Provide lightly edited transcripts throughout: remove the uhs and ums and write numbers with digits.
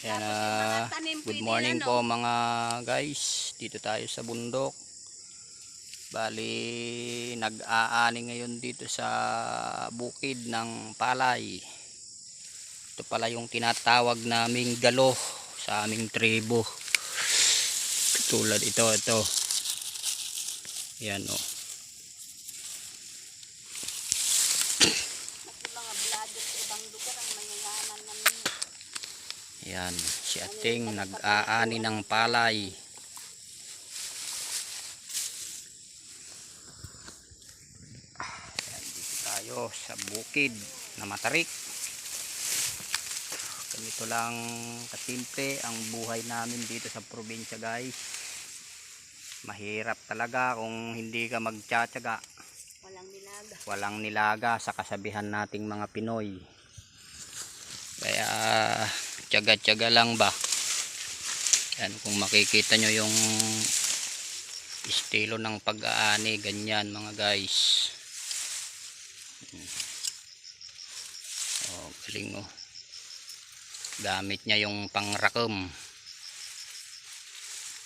Ayan, good morning po mga guys. Dito tayo sa bundok. Bali, nag-aani ngayon dito sa bukid ng palay. Ito pala yung tinatawag naming galo sa aming tribo. Tulad ito. Ayan o. Ayan, si Ating nag-aani ng palay. Ayan, dito tayo sa bukid na matarik. Ganito lang kasimple ang buhay namin dito sa probinsya, guys. Mahirap talaga kung hindi ka magtsatsaga. Walang nilaga sa kasabihan nating mga Pinoy. Kaya tiyaga-tiyaga lang ba. Yan, kung makikita nyo yung estilo ng pag-aani, ganyan mga guys. Oh, galing oh. Gamit niya yung pangrakam.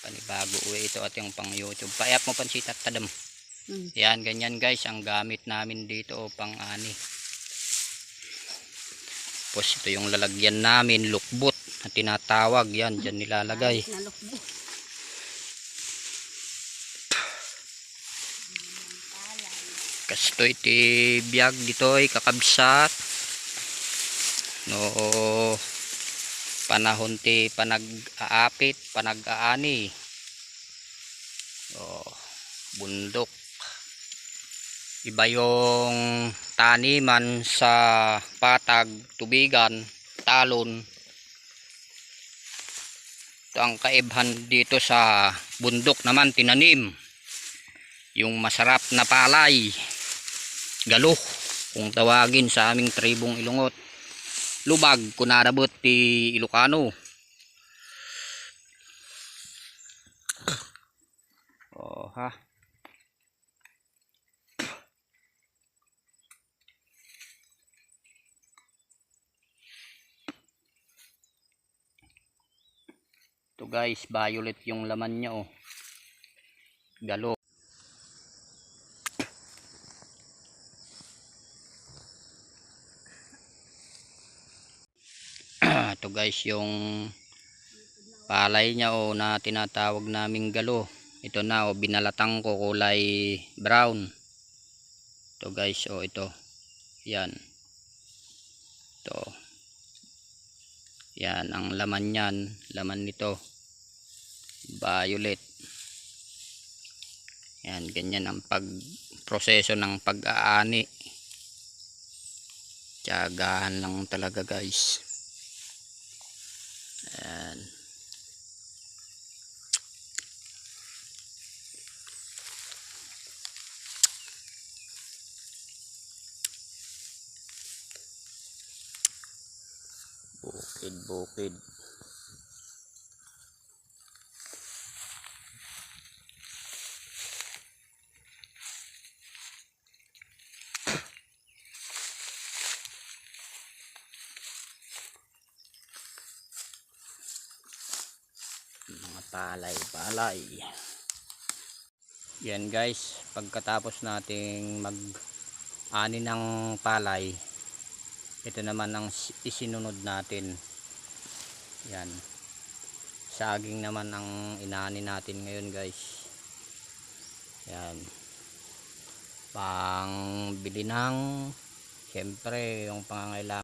Panibago ito at yung pang YouTube. Paayap mo pansit at tadam. Yan, ganyan guys ang gamit namin dito o pang-ani. Tapos ito yung lalagyan namin, lukbot na tinatawag. Yan, dyan nilalagay. Kasto iti biyag dito ay kakabsat. No, panahon ti panag-aapit, panag-aani. Oh, bundok. Iba yung taniman sa patag, tubigan, talon. Ito ang kaibhan dito sa bundok naman, tinanim. Yung masarap na palay. Galo, kung tawagin sa aming tribong Ilongot. Lubag, kung narabot ti Ilocano. Oh ha. Ito guys, violet yung laman niya oh. Galo. Ito guys yung palay niya oh, na tinatawag naming galo. Ito na oh, binalatang ko kulay brown. Ito guys oh, ito. Yan. Ito. Yan ang laman niyan, laman nito. Violet. Yan, ganyan ang proseso ng pag-aani. Tiyagahan lang talaga guys. Ayan. Bukid. Mga palay. Yan guys, pagkatapos nating mag-ani ng palay, ito naman ang isinunod natin. Yan, saging naman ang inaani natin ngayon guys. Yan, pang bili ng siyempre yung pangangailangan